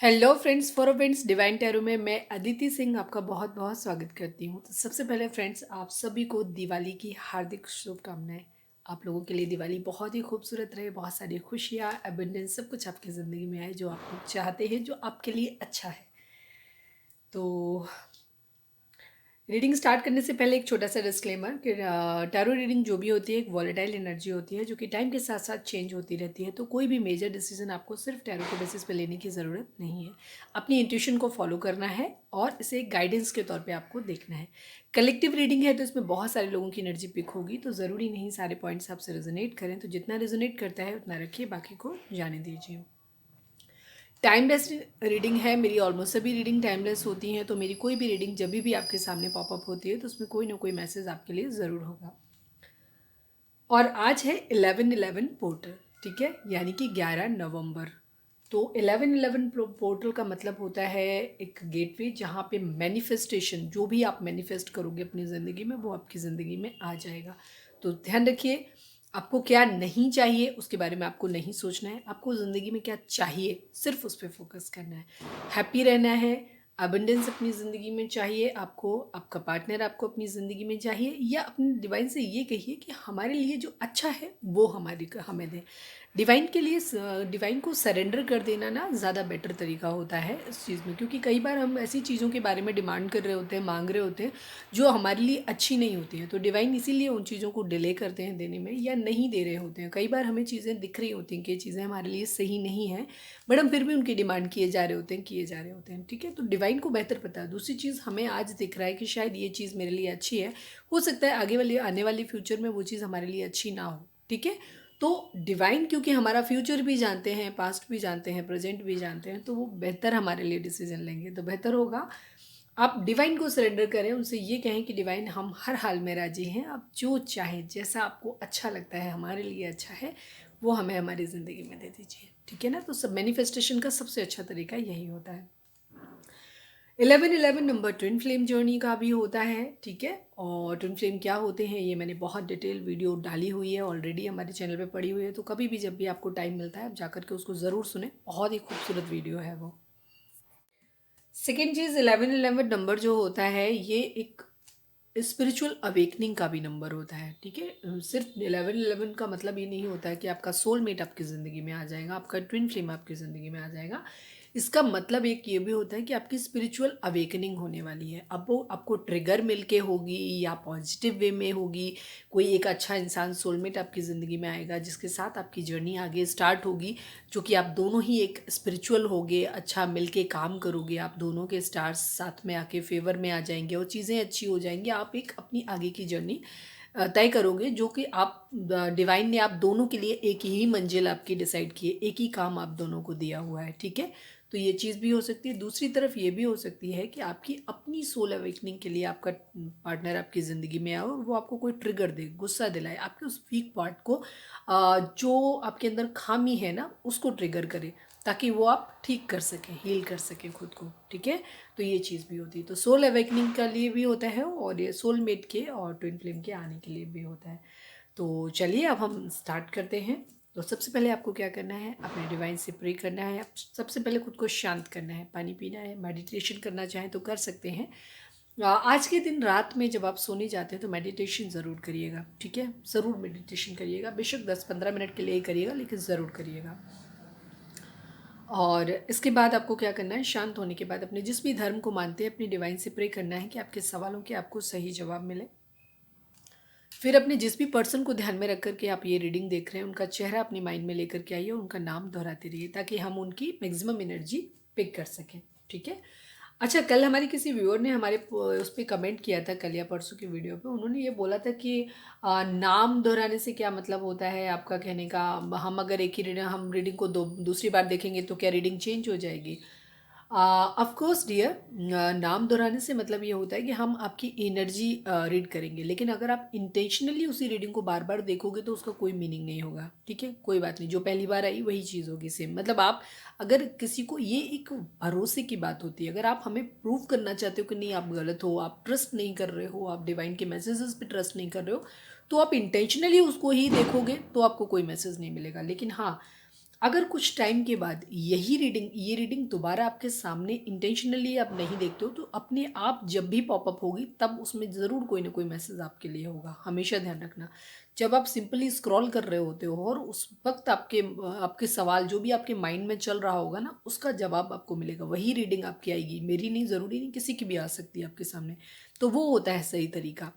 Hello friends, for friends divine tarot में मैं अदिति सिंह आपका बहुत बहुत स्वागत करती हूँ। तो सबसे पहले फ्रेंड्स, आप सभी को दिवाली की हार्दिक शुभकामनाएं। आप लोगों के लिए दिवाली बहुत ही खूबसूरत रहे, बहुत सारी खुशियाँ, एबंडेंस, सब कुछ आपकी ज़िंदगी में आए जो आप लोग चाहते हैं, जो आपके लिए अच्छा है। तो रीडिंग स्टार्ट करने से पहले एक छोटा सा डिस्क्लेमर कि टैरो रीडिंग जो भी होती है एक वॉलेटाइल एनर्जी होती है जो कि टाइम के साथ साथ चेंज होती रहती है। तो कोई भी मेजर डिसीजन आपको सिर्फ टैरो के बेसिस पे लेने की ज़रूरत नहीं है। अपनी इंट्यूशन को फॉलो करना है और इसे एक गाइडेंस के तौर पे आपको देखना है। कलेक्टिव रीडिंग है तो इसमें बहुत सारे लोगों की एनर्जी पिक होगी, तो ज़रूरी नहीं सारे पॉइंट्स आपसे रेजोनेट करें। तो जितना रेजोनेट करता है उतना रखिए, बाकी को जाने दीजिए। टाइमलेस रीडिंग है मेरी, ऑलमोस्ट सभी रीडिंग टाइमलेस होती हैं। तो मेरी कोई भी रीडिंग जब भी आपके सामने पॉपअप होती है तो उसमें कोई ना कोई मैसेज आपके लिए ज़रूर होगा। और आज है 11/11 पोर्टल, ठीक है, यानी कि 11 नवंबर। तो 11/11 पोर्टल का मतलब होता है एक गेटवे जहाँ पे मैनिफेस्टेशन, जो भी आप मैनिफेस्ट करोगे अपनी ज़िंदगी में वो आपकी ज़िंदगी में आ जाएगा। तो ध्यान रखिए, आपको क्या नहीं चाहिए उसके बारे में आपको नहीं सोचना है। आपको ज़िंदगी में क्या चाहिए सिर्फ उस पर फोकस करना है। हैप्पी रहना है, अबंडेंस अपनी ज़िंदगी में चाहिए आपको, आपका पार्टनर आपको अपनी ज़िंदगी में चाहिए, या अपने डिवाइन से ये कहिए कि हमारे लिए जो अच्छा है वो हमें दें। डिवाइन के लिए डिवाइन को सरेंडर कर देना ना ज़्यादा बेटर तरीका होता है इस चीज़ में, क्योंकि कई बार हम ऐसी चीज़ों के बारे में डिमांड कर रहे होते हैं, मांग रहे होते हैं जो हमारे लिए अच्छी नहीं होती हैं। तो डिवाइन इसीलिए उन चीज़ों को डिले करते हैं देने में, या नहीं दे रहे होते हैं। कई बार हमें चीज़ें दिख रही होती हैं कि ये चीज़ें हमारे लिए सही नहीं हैं, बट हम फिर भी उनकी डिमांड किए जा रहे होते हैं, किए जा रहे होते हैं, ठीक है। तो डिवाइन को बेहतर पता है। दूसरी चीज़, हमें आज दिख रहा है कि शायद ये चीज़ मेरे लिए अच्छी है, हो सकता है आने वाली फ्यूचर में वो चीज़ हमारे लिए अच्छी ना हो, ठीक है। तो डिवाइन क्योंकि हमारा फ्यूचर भी जानते हैं, पास्ट भी जानते हैं, प्रेजेंट भी जानते हैं, तो वो बेहतर हमारे लिए डिसीजन लेंगे। तो बेहतर होगा आप डिवाइन को सरेंडर करें, उनसे ये कहें कि डिवाइन हम हर हाल में राजी हैं, आप जो चाहें, जैसा आपको अच्छा लगता है, हमारे लिए अच्छा है, वो हमें हमारी ज़िंदगी में दे दीजिए, ठीक है ना। तो सब मैनिफेस्टेशन का सबसे अच्छा तरीका यही होता है। 11/11 नंबर ट्विन फ्लेम जर्नी का भी होता है, ठीक है। और ट्विन फ्लेम क्या होते हैं ये मैंने बहुत डिटेल वीडियो डाली हुई है ऑलरेडी, हमारे चैनल पे पड़ी हुई है। तो कभी भी जब भी आपको टाइम मिलता है आप जाकर के उसको ज़रूर सुने, बहुत ही खूबसूरत वीडियो है वो। सेकेंड चीज़, 11/11 नंबर जो होता है ये एक स्पिरिचुअल अवेकनिंग का भी नंबर होता है, ठीक है। सिर्फ 11/11 का मतलब ये नहीं होता है कि आपका सोलमेट आपकी ज़िंदगी में आ जाएगा, आपका ट्विन फ्लेम आपकी ज़िंदगी में आ जाएगा। इसका मतलब एक ये भी होता है कि आपकी स्पिरिचुअल अवेकनिंग होने वाली है। अब वो आपको ट्रिगर मिलके होगी या पॉजिटिव वे में होगी। कोई एक अच्छा इंसान, सोलमेट आपकी ज़िंदगी में आएगा जिसके साथ आपकी जर्नी आगे स्टार्ट होगी, जो कि आप दोनों ही एक स्पिरिचुअल होगे, अच्छा मिलके काम करोगे, आप दोनों के स्टार्स साथ में आके फेवर में आ जाएंगे और चीज़ें अच्छी हो जाएंगी। आप एक अपनी आगे की जर्नी तय करोगे, जो कि आप डिवाइन ने आप दोनों के लिए एक ही मंजिल आपकी डिसाइड की है, एक ही काम आप दोनों को दिया हुआ है, ठीक है। तो ये चीज़ भी हो सकती है। दूसरी तरफ ये भी हो सकती है कि आपकी अपनी सोल अवेकनिंग के लिए आपका पार्टनर आपकी ज़िंदगी में आए और वो आपको कोई ट्रिगर दे, गुस्सा दिलाए, आपके उस वीक पार्ट को, जो आपके अंदर खामी है ना, उसको ट्रिगर करे, ताकि वो आप ठीक कर सकें, हील कर सकें खुद को, ठीक है। तो ये चीज़ भी होती है। तो सोल अवेकनिंग के लिए भी होता है और ये सोलमेट के और ट्विन फ्लेम के आने के लिए भी होता है। तो चलिए अब हम स्टार्ट करते हैं। तो सबसे पहले आपको क्या करना है, अपने डिवाइन से प्रे करना है। आप सबसे पहले खुद को शांत करना है, पानी पीना है, मेडिटेशन करना चाहें तो कर सकते हैं। आज के दिन रात में जब आप सोने जाते हैं तो मेडिटेशन ज़रूर करिएगा, ठीक है। ज़रूर मेडिटेशन करिएगा, बेशक 10-15 मिनट के लिए ही करिएगा, लेकिन ज़रूर करिएगा। और इसके बाद आपको क्या करना है, शांत होने के बाद अपने जिस भी धर्म को मानते हैं अपनी डिवाइन से प्रे करना है कि आपके सवालों के आपको सही जवाब मिले। फिर अपने जिस भी पर्सन को ध्यान में रख कर के आप ये रीडिंग देख रहे हैं उनका चेहरा अपने माइंड में लेकर के आइए, उनका नाम दोहराते रहिए ताकि हम उनकी मैक्सिमम एनर्जी पिक कर सकें, ठीक है। अच्छा, कल हमारी किसी व्यूअर ने हमारे उस पर कमेंट किया था, कल या परसों की वीडियो पे, उन्होंने ये बोला था कि नाम दोहराने से क्या मतलब होता है आपका कहने का, हम अगर एक ही रीडिंग, हम रीडिंग को दूसरी बार देखेंगे तो क्या रीडिंग चेंज हो जाएगी। ऑफ कोर्स डियर, नाम दोहराने से मतलब ये होता है कि हम आपकी एनर्जी रीड करेंगे, लेकिन अगर आप इंटेंशनली उसी रीडिंग को बार बार देखोगे तो उसका कोई मीनिंग नहीं होगा, ठीक है। कोई बात नहीं, जो पहली बार आई वही चीज़ होगी सेम। मतलब आप अगर किसी को, ये एक भरोसे की बात होती है, अगर आप हमें प्रूव करना चाहते हो कि नहीं आप गलत हो, आप ट्रस्ट नहीं कर रहे हो, आप डिवाइन के मैसेजेस पे ट्रस्ट नहीं कर रहे हो, तो आप इंटेंशनली उसको ही देखोगे तो आपको कोई मैसेज नहीं मिलेगा। लेकिन हाँ, अगर कुछ टाइम के बाद ये रीडिंग दोबारा आपके सामने इंटेंशनली आप नहीं देखते हो, तो अपने आप जब भी पॉपअप होगी तब उसमें ज़रूर कोई ना कोई मैसेज आपके लिए होगा। हमेशा ध्यान रखना, जब आप सिंपली स्क्रॉल कर रहे होते हो और उस वक्त आपके आपके सवाल जो भी आपके माइंड में चल रहा होगा ना, उसका जवाब आपको मिलेगा, वही रीडिंग आपकी आएगी। मेरी नहीं, ज़रूरी नहीं, किसी की भी आ सकती है आपके सामने। तो वो होता है सही तरीका।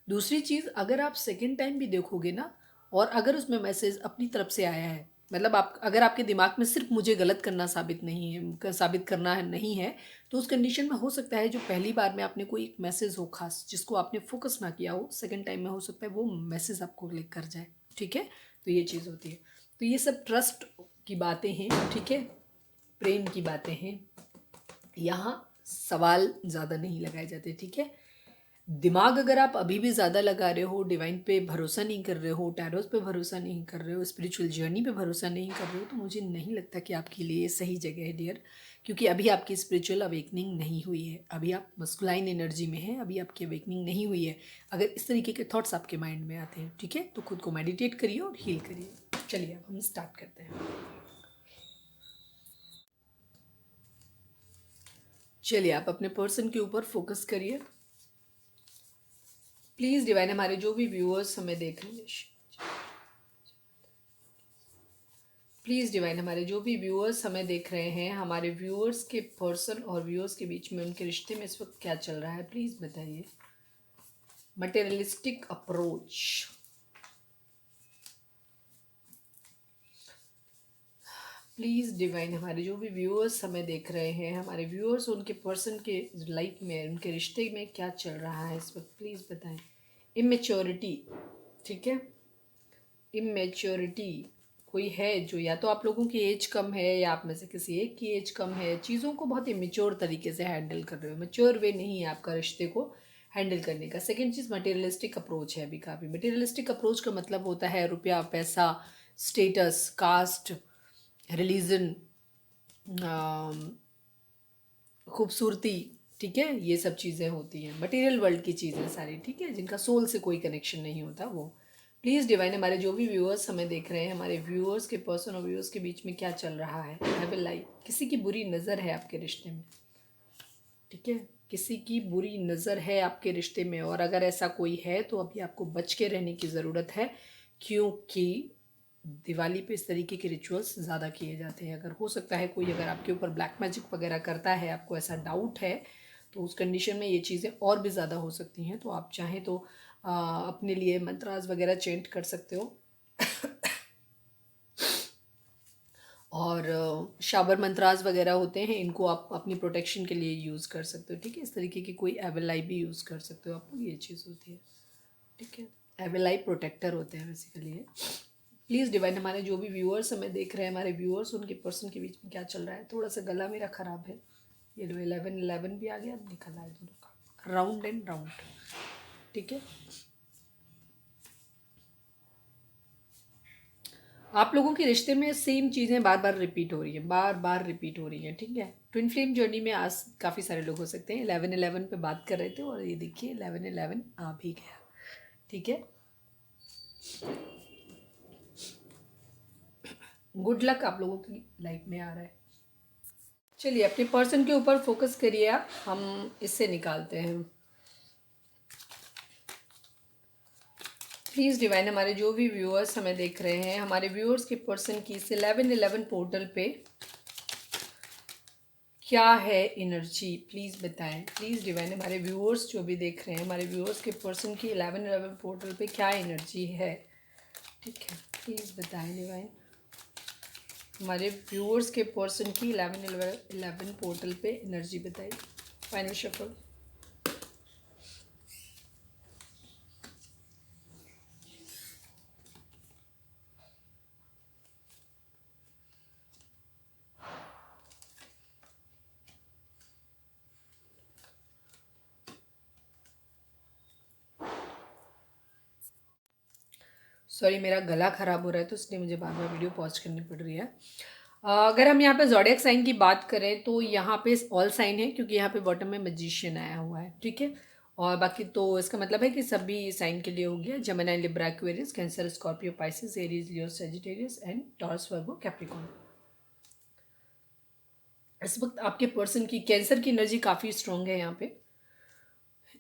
दूसरी चीज़, अगर आप सेकेंड टाइम भी देखोगे ना, और अगर उसमें मैसेज अपनी तरफ से आया है, मतलब आप, अगर आपके दिमाग में सिर्फ मुझे गलत करना साबित नहीं है, साबित करना है नहीं है, तो उस कंडीशन में हो सकता है जो पहली बार में आपने कोई एक मैसेज हो खास जिसको आपने फोकस ना किया हो, सेकेंड टाइम में हो सकता है वो मैसेज आपको क्लिक कर जाए। ठीक है, तो ये चीज़ होती है। तो ये सब ट्रस्ट की बातें हैं, ठीक है, प्रेम की बातें हैं। यहाँ सवाल ज़्यादा नहीं लगाए जाते। ठीक है, दिमाग अगर आप अभी भी ज़्यादा लगा रहे हो, डिवाइन पे भरोसा नहीं कर रहे हो, टैरोस पे भरोसा नहीं कर रहे हो, स्पिरिचुअल जर्नी पे भरोसा नहीं कर रहे हो, तो मुझे नहीं लगता कि आपके लिए ये सही जगह है डियर। क्योंकि अभी आपकी स्पिरिचुअल अवेकनिंग नहीं हुई है, अभी आप मस्कुलाइन एनर्जी में हैं, अभी आपकी अवेकनिंग नहीं हुई है। अगर इस तरीके के थॉट्स आपके माइंड में आते हैं, ठीक है, तो खुद को मेडिटेट करिए और हील करिए। चलिए अब हम स्टार्ट करते हैं। चलिए आप अपने पर्सन के ऊपर फोकस करिए। प्लीज़ डिवाइन, हमारे जो भी व्यूअर्स हमें देख रहे हैं, प्लीज़ डिवाइन, हमारे जो भी व्यूअर्स हमें देख रहे हैं, हमारे व्यूअर्स के पर्सन और व्यूअर्स के बीच में उनके रिश्ते में इस वक्त क्या चल रहा है, प्लीज़ बताइए। मटेरियलिस्टिक अप्रोच, प्लीज़ डिवाइन, हमारे जो भी व्यूअर्स हमें देख रहे हैं, हमारे व्यूअर्स उनके पर्सन के लाइफ में, उनके रिश्ते में क्या चल रहा है इस वक्त, प्लीज़ बताएं। इमेच्योरिटी, ठीक है, इमेच्योरिटी कोई है जो, या तो आप लोगों की एज कम है या आप में से किसी एक की एज कम है, चीज़ों को बहुत इमेच्योर तरीके से हैंडल कर रहे हो, मेच्योर वे नहीं है आपका रिश्ते को हैंडल करने का। सेकेंड चीज़, मटेरियलिस्टिक अप्रोच है अभी काफ़ी। मटेरियलिस्टिक अप्रोच का मतलब होता है रुपया, पैसा, स्टेटस, कास्ट, रिलीजन, खूबसूरती, ठीक है, ये सब चीज़ें होती हैं, मटेरियल वर्ल्ड की चीज़ें सारी, ठीक है, जिनका सोल से कोई कनेक्शन नहीं होता वो। प्लीज़ डिवाइन, हमारे जो भी व्यूअर्स हमें देख रहे हैं, हमारे व्यूअर्स के पर्सन और व्यूअर्स के बीच में क्या चल रहा है। आई विल लाइक, किसी की बुरी नज़र है आपके रिश्ते में, ठीक है, किसी की बुरी नज़र है आपके रिश्ते में, और अगर ऐसा कोई है तो अभी आपको बच के रहने की ज़रूरत है, क्योंकि दिवाली पे इस तरीके के रिचुअल्स ज़्यादा किए जाते हैं। अगर हो सकता है कोई अगर आपके ऊपर ब्लैक मैजिक वगैरह करता है, आपको ऐसा डाउट है, तो उस कंडीशन में ये चीज़ें और भी ज़्यादा हो सकती हैं। तो आप चाहें तो अपने लिए मंत्रास वगैरह चेंट कर सकते हो, और शाबर मंत्रास वगैरह होते हैं, इनको आप अपनी प्रोटेक्शन के लिए यूज़ कर सकते हो। ठीक है, इस तरीके की कोई एवल आई भी यूज़ कर सकते हो आप, ये चीज़ होती है। ठीक है, एवल आई प्रोटेक्टर होते हैं बेसिकली। प्लीज़ डिवाइन, हमारे जो भी व्यूअर्स हमें देख रहे हैं, हमारे व्यूअर्स उनके पर्सन के बीच में क्या चल रहा है। थोड़ा सा गला मेरा ख़राब है, ये लो 11 भी आ गया, अब निकल आए दोनों का, राउंड एंड राउंड। ठीक है, आप लोगों के रिश्ते में सेम चीज़ें बार बार रिपीट हो रही हैं, बार बार रिपीट हो रही हैं। ठीक है, ट्विन फ्लेम जर्नी में आज काफ़ी सारे लोग हो सकते हैं। 11 पे बात कर रहे थे और ये देखिए 11 आ भी गया। ठीक है, गुड लक आप लोगों की लाइफ में आ रहा है। चलिए अपने पर्सन के ऊपर फोकस करिए आप, हम इससे निकालते हैं। प्लीज़ डिवाइन, हमारे जो भी व्यूअर्स हमें देख रहे हैं, हमारे व्यूअर्स के पर्सन की इस 11 पोर्टल पे क्या है एनर्जी, प्लीज़ बताएं। प्लीज़ डिवाइन, हमारे व्यूअर्स जो भी देख रहे हैं, हमारे व्यूअर्स के पर्सन की 11 पोर्टल पे क्या एनर्जी है। ठीक है, प्लीज़ बताएं डिवाइन, हमारे व्यूअर्स के पर्सन की 11 पोर्टल पे एनर्जी बताइए। Final shuffle. सॉरी, मेरा गला ख़राब हो रहा है तो इसलिए मुझे बार बार वीडियो पॉज करनी पड़ रही है। अगर हम यहाँ पे ज़ोडिएक साइन की बात करें तो यहाँ पे ऑल साइन है, क्योंकि यहाँ पे बॉटम में मैजिशियन आया हुआ है। ठीक है, और बाकी तो इसका मतलब है कि सभी साइन के लिए हो गया। Gemini, Libra, Aquarius, cancer, Scorpio, Pisces, Aries, Leo, Sagittarius and taurus, Virgo, Capricorn. इस वक्त आपके पर्सन की कैंसर की एनर्जी काफ़ी स्ट्रॉन्ग है यहाँ पे।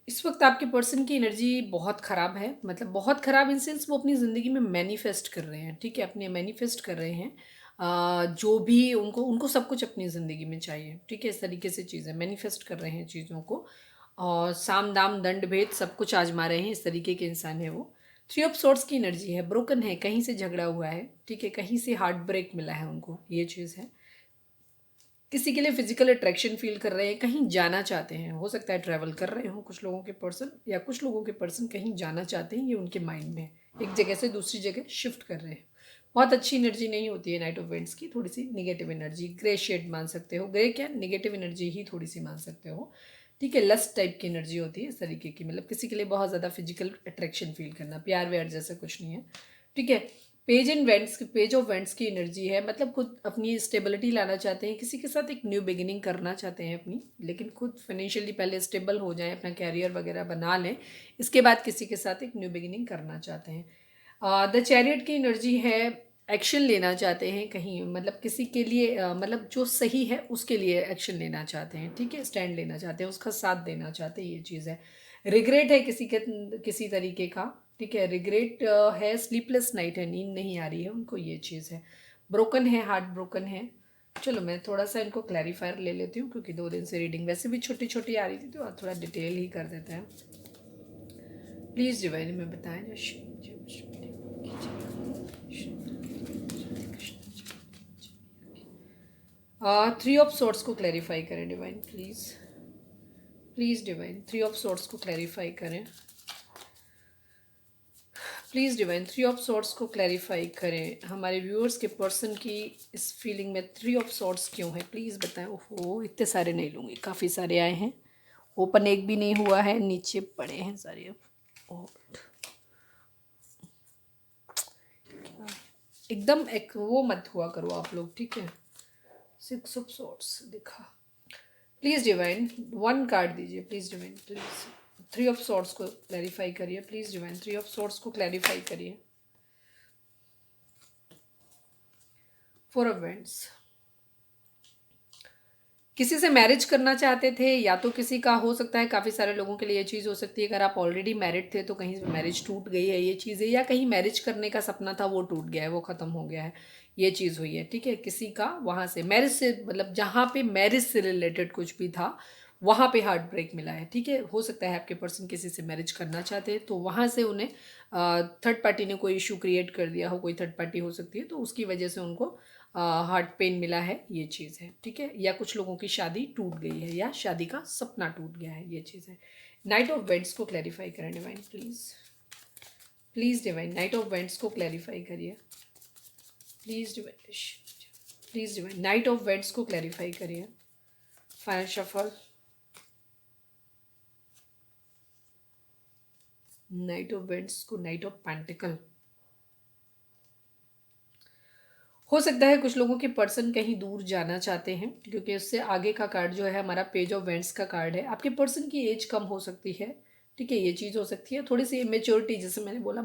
इस वक्त आपके पर्सन की एनर्जी बहुत ख़राब है, मतलब बहुत ख़राब इन सेंस वो अपनी ज़िंदगी में मैनिफेस्ट कर रहे हैं, ठीक है, अपने मैनिफेस्ट कर रहे हैं। जो भी उनको उनको सब कुछ अपनी ज़िंदगी में चाहिए, ठीक है, इस तरीके से चीज़ें मैनिफेस्ट कर रहे हैं चीज़ों को। और साम दाम दंड भेद सब कुछ आजमा रहे हैं, इस तरीके के इंसान है वो। थ्री ऑफ सोर्ट्स की एनर्जी है, ब्रोकन है, कहीं से झगड़ा हुआ है, ठीक है, कहीं से हार्ट ब्रेक मिला है उनको, ये चीज़ है। किसी के लिए फिजिकल अट्रैक्शन फील कर रहे हैं, कहीं जाना चाहते हैं, हो सकता है ट्रैवल कर रहे हो कुछ लोगों के पर्सन, या कुछ लोगों के पर्सन कहीं जाना चाहते हैं, ये उनके माइंड में है, एक जगह से दूसरी जगह शिफ्ट कर रहे हैं। बहुत अच्छी एनर्जी नहीं होती है नाइट ऑफ वेंट्स की, थोड़ी सी निगेटिव एनर्जी, ग्रे शेड मान सकते हो, ग्रे क्या निगेटिव एनर्जी ही थोड़ी सी मान सकते हो, ठीक है। लस्ट टाइप की एनर्जी होती है इस तरीके की, मतलब किसी के लिए बहुत ज़्यादा फिजिकल अट्रैक्शन फील करना, प्यार व्यार जैसा कुछ नहीं है, ठीक है। पेज ऑफ वेंट्स की एनर्जी है, मतलब खुद अपनी स्टेबिलिटी लाना चाहते हैं, किसी के साथ एक न्यू बिगिनिंग करना चाहते हैं अपनी, लेकिन खुद फाइनेंशियली पहले स्टेबल हो जाएं, अपना कैरियर वगैरह बना लें, इसके बाद किसी के साथ एक न्यू बिगिनिंग करना चाहते हैं। द चैरियट की एनर्जी है, एक्शन लेना चाहते हैं कहीं, मतलब किसी के लिए मतलब जो सही है उसके लिए एक्शन लेना चाहते हैं, ठीक है, स्टैंड लेना चाहते हैं, उसका साथ देना चाहते हैं, ये चीज़ है। रिग्रेट है किसी तरीके का, ठीक है, रिग्रेट है, स्लीपलेस नाइट है, नींद नहीं आ रही है उनको, ये चीज़ है। ब्रोकन है, हार्ट ब्रोकन है। चलो मैं थोड़ा सा इनको क्लैरिफायर ले लेती हूँ, क्योंकि 2 दिन से रीडिंग वैसे भी छोटी छोटी आ रही थी, तो आज थोड़ा डिटेल ही कर देते हैं। प्लीज़ डिवाइन में बताएं। थ्री ऑफ सोर्ट्स को क्लैरिफाई करें divine, please please divine, three of swords को क्लैरिफाई करें please divine, three of swords को क्लैरिफाई करें। हमारे व्यूअर्स के पर्सन की इस फीलिंग में थ्री ऑफ सॉर्ट्स क्यों है, प्लीज़ बताएं। ओहो, इतने सारे नहीं लूँगी, काफ़ी सारे आए हैं, ओपन एक भी नहीं हुआ है, नीचे पड़े हैं सारे। एकदम एक वो मत हुआ करो आप लोग, ठीक है। 6 ऑफ सॉर्ट्स दिखा। प्लीज़ डिवाइन 1 कार्ड दीजिए, please divine, please. Three of swords को क्लैरिफाई करिए, please divine, three of swords को क्लैरिफाई करिए। 4 ऑफ वेंट्स। किसी से मैरिज करना चाहते थे, या तो किसी का हो सकता है, काफ़ी सारे लोगों के लिए ये चीज़ हो सकती है, अगर आप ऑलरेडी मैरिड थे तो कहीं मैरिज टूट गई है ये चीज़ है, या कहीं मैरिज करने का सपना था वो टूट गया है, वो ख़त्म हो गया है, ये चीज़ हुई है, ठीक है। किसी का वहाँ से मैरिज से, मतलब जहाँ पे मैरिज से रिलेटेड कुछ भी था वहाँ पे हार्ट ब्रेक मिला है, ठीक है। हो सकता है आपके पर्सन किसी से मैरिज करना चाहते हैं, तो वहाँ से उन्हें थर्ड पार्टी ने कोई इशू क्रिएट कर दिया हो, कोई थर्ड पार्टी हो सकती है, तो उसकी वजह से उनको हार्ट पेन मिला है, ये चीज़ है, ठीक है। या कुछ लोगों की शादी टूट गई है, या शादी का सपना टूट गया है, ये चीज़ है। नाइट ऑफ वेंट्स को क्लैरिफाई करें divine, please please divine, night of vents को क्लैरिफाई करिए, please divine, please divine, night of vents को क्लैरिफाई करिए। Final shuffle, night of vents को नाइट ऑफ पेंटिकल। हो सकता है कुछ लोगों के पर्सन कहीं दूर जाना चाहते हैं, क्योंकि उससे आगे का कार्ड जो है हमारा पेज ऑफ वेंट्स का कार्ड है। आपके पर्सन की एज कम हो सकती है, ठीक है, ये चीज़ हो सकती है। थोड़ी सी इमेच्योरिटी, जैसे मैंने बोला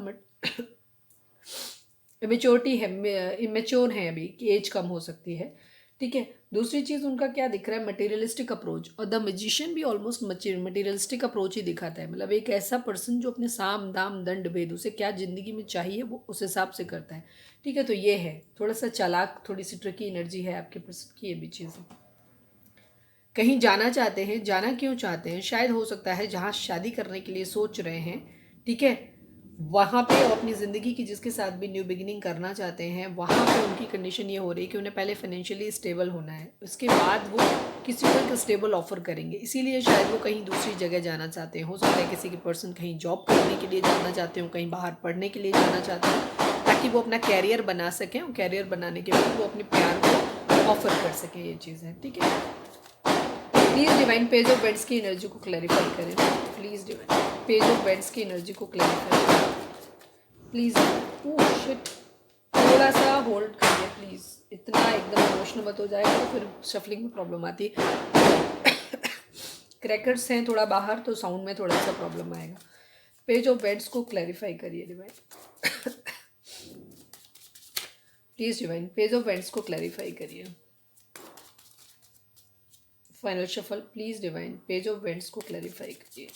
इमेच्योरिटी है, इमेच्योर है अभी, कि एज कम हो सकती है, ठीक है। दूसरी चीज़ उनका क्या दिख रहा है, मटेरियलिस्टिक अप्रोच, और द मैजिशियन भी ऑलमोस्ट मटेरियलिस्टिक अप्रोच ही दिखाता है, मतलब एक ऐसा पर्सन जो अपने साम दाम दंड भेद, उसे क्या ज़िंदगी में चाहिए वो उस हिसाब से करता है, ठीक है। तो ये है थोड़ा सा चालाक, थोड़ी सी ट्रिकी एनर्जी है आपके पर्सन की, ये भी चीज़ है। कहीं जाना चाहते हैं, जाना क्यों चाहते हैं, शायद हो सकता है जहाँ शादी करने के लिए सोच रहे हैं, ठीक है, वहाँ पे अपनी ज़िंदगी की जिसके साथ भी न्यू बिगिनिंग करना चाहते हैं, वहाँ पे उनकी कंडीशन ये हो रही है कि उन्हें पहले फाइनेंशियली स्टेबल होना है, उसके बाद वो किसी को एक स्टेबल ऑफर करेंगे, इसीलिए शायद वो कहीं दूसरी जगह जाना चाहते हैं। हो सकता है किसी के पर्सन कहीं जॉब करने के लिए जाना चाहते हो, कहीं बाहर पढ़ने के लिए जाना चाहते हैं, ताकि वो अपना कैरियर बना सकें, और कैरियर बनाने के बाद वो अपने प्यार को ऑफर कर सकें, ये चीज़ है, ठीक है। Please divine, page of vents की एनर्जी को क्लैरिफाई करें, please divine, page of vents की एनर्जी को क्लैरिफाई करें, प्लीज़। ओह शिट, थोड़ा सा होल्ड करिए प्लीज़, इतना एकदम इमोशनल मत हो जाएगा तो फिर शफलिंग में प्रॉब्लम आती है। क्रैकर्स हैं थोड़ा बाहर, तो साउंड में थोड़ा सा प्रॉब्लम आएगा। पेज ऑफ वेंट्स को क्लैरिफाई करिए divine. Please divine page of vents को क्लैरिफाई करिए। Final shuffle please divine page of vents को क्लैरिफाई करिए।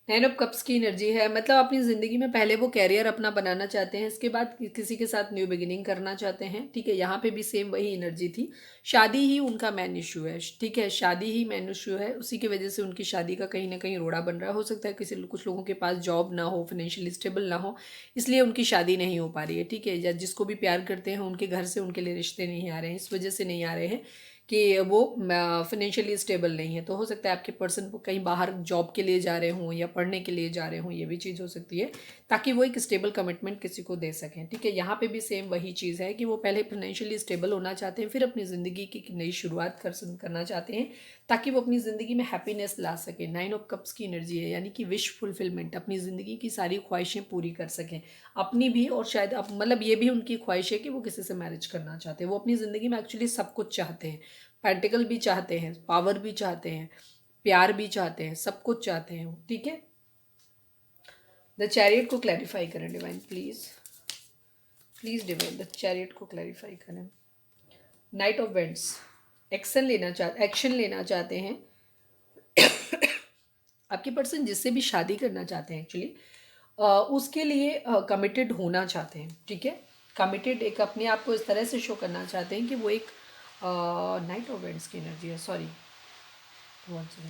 नाइन ऑफ कप्स की एनर्जी है, मतलब अपनी ज़िंदगी में पहले वो कैरियर अपना बनाना चाहते हैं, इसके बाद किसी के साथ न्यू बिगिनिंग करना चाहते हैं। ठीक है, यहाँ पे भी सेम वही एनर्जी थी। शादी ही उनका मेन इशू है। ठीक है, शादी ही मेन इशू है, उसी की वजह से उनकी शादी का कहीं ना कहीं रोड़ा बन रहा है। हो सकता है कुछ लोगों के पास जॉब ना हो, फाइनेंशियली स्टेबल ना हो, इसलिए उनकी शादी नहीं हो पा रही है। ठीक है, या जिसको भी प्यार करते हैं उनके घर से उनके लिए रिश्ते नहीं आ रहे हैं, इस वजह से नहीं आ रहे हैं कि वो फाइनेंशियली स्टेबल नहीं है। तो हो सकता है आपके पर्सन कहीं बाहर जॉब के लिए जा रहे हों या पढ़ने के लिए जा रहे हों, ये भी चीज़ हो सकती है, ताकि वो एक स्टेबल कमिटमेंट किसी को दे सकें। ठीक है, यहाँ पे भी सेम वही चीज़ है कि वो पहले फाइनेंशियली स्टेबल होना चाहते हैं, फिर अपनी ज़िंदगी की नई शुरुआत करना चाहते हैं, ताकि वो अपनी ज़िंदगी में हैप्पीनेस ला सकें। नाइन ऑफ कप्स की एनर्जी है, यानी कि विश फुलफिलमेंट, अपनी ज़िंदगी की सारी ख्वाहिशें पूरी कर सकें, अपनी भी और शायद मतलब ये भी उनकी ख्वाहिश है कि वो किसी से मैरिज करना चाहते हैं। वो अपनी ज़िंदगी में एक्चुअली सब कुछ चाहते हैं, पेंटिकल भी चाहते हैं, पावर भी चाहते हैं, प्यार भी चाहते हैं, सब कुछ चाहते हैं। ठीक है, द चैरियट को क्लैरिफाई करें divine please, please divine the chariot को क्लैरिफाई करें। नाइट ऑफ वेंट्स एक्शन लेना चाहते हैं। आपके पर्सन जिससे भी शादी करना चाहते हैं एक्चुअली उसके लिए कमिटेड होना चाहते हैं। ठीक है, कमिटेड एक अपने आप को इस तरह से शो करना चाहते हैं कि वो एक नाइट ऑफ वेंट्स की एनर्जी है, सॉरी